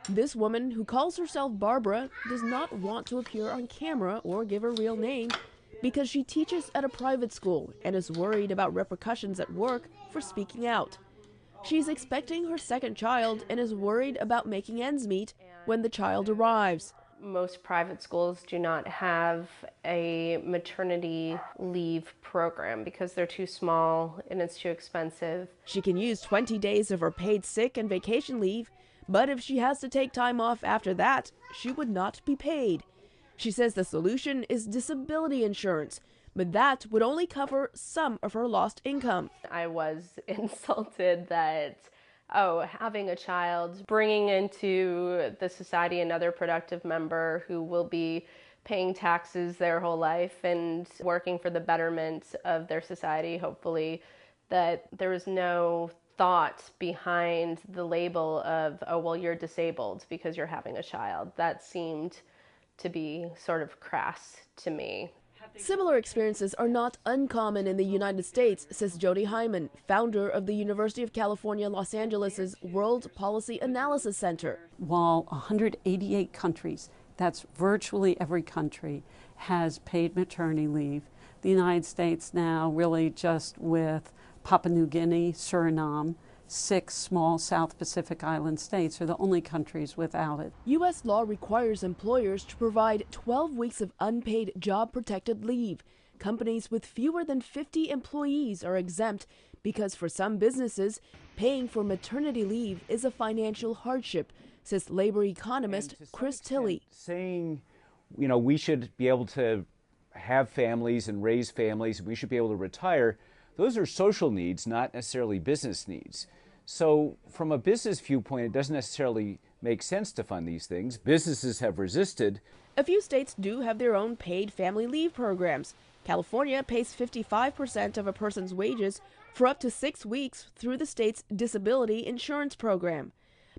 This woman, who calls herself Barbara, does not want to appear on camera or give her real name because she teaches at a private school and is worried about repercussions at work for speaking out. She's expecting her second child and is worried about making ends meet when the child arrives. Most private schools do not have a maternity leave program because they're too small and it's too expensive. She can use 20 days of her paid sick and vacation leave, but if she has to take time off after that, she would not be paid. She says the solution is disability insurance, but that would only cover some of her lost income. I was insulted that, having a child, bringing into the society another productive member who will be paying taxes their whole life and working for the betterment of their society, hopefully, that there was no thought behind the label of, oh, well, you're disabled because you're having a child. That seemed to be sort of crass to me. Similar experiences are not uncommon in the United States, says Jody Hyman, founder of the University of California, Los Angeles' World Policy Analysis Center. While 188 countries, that's virtually every country, has paid maternity leave, the United States now really just with Papua New Guinea, Suriname, 6 small South Pacific Island states are the only countries without it. U.S. law requires employers to provide 12 weeks of unpaid job-protected leave. Companies with fewer than 50 employees are exempt because for some businesses, paying for maternity leave is a financial hardship, says labor economist Chris Tilley. Saying, we should be able to have families and raise families, we should be able to retire, those are social needs, not necessarily business needs. So from a business viewpoint, it doesn't necessarily make sense to fund these things. Businesses have resisted. A few states do have their own paid family leave programs. California pays 55% of a person's wages for up to 6 weeks through the state's disability insurance program.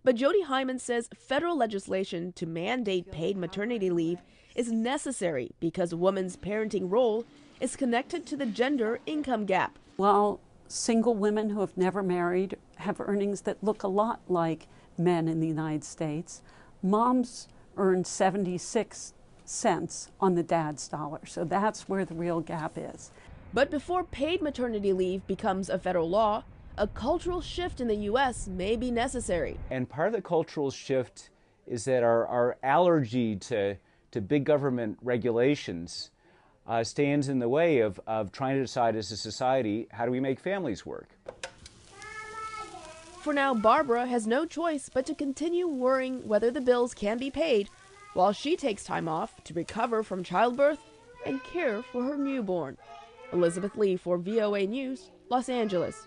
But Jody Hyman says federal legislation to mandate paid maternity leave is necessary because a woman's parenting role is connected to the gender income gap. While single women who have never married have earnings that look a lot like men in the United States, moms earn 76 cents on the dad's dollar. So that's where the real gap is. But before paid maternity leave becomes a federal law, a cultural shift in the U.S. may be necessary. And part of the cultural shift is that our allergy to big government regulations stands in the way of trying to decide as a society, how do we make families work? For now, Barbara has no choice but to continue worrying whether the bills can be paid while she takes time off to recover from childbirth and care for her newborn. Elizabeth Lee for VOA News, Los Angeles.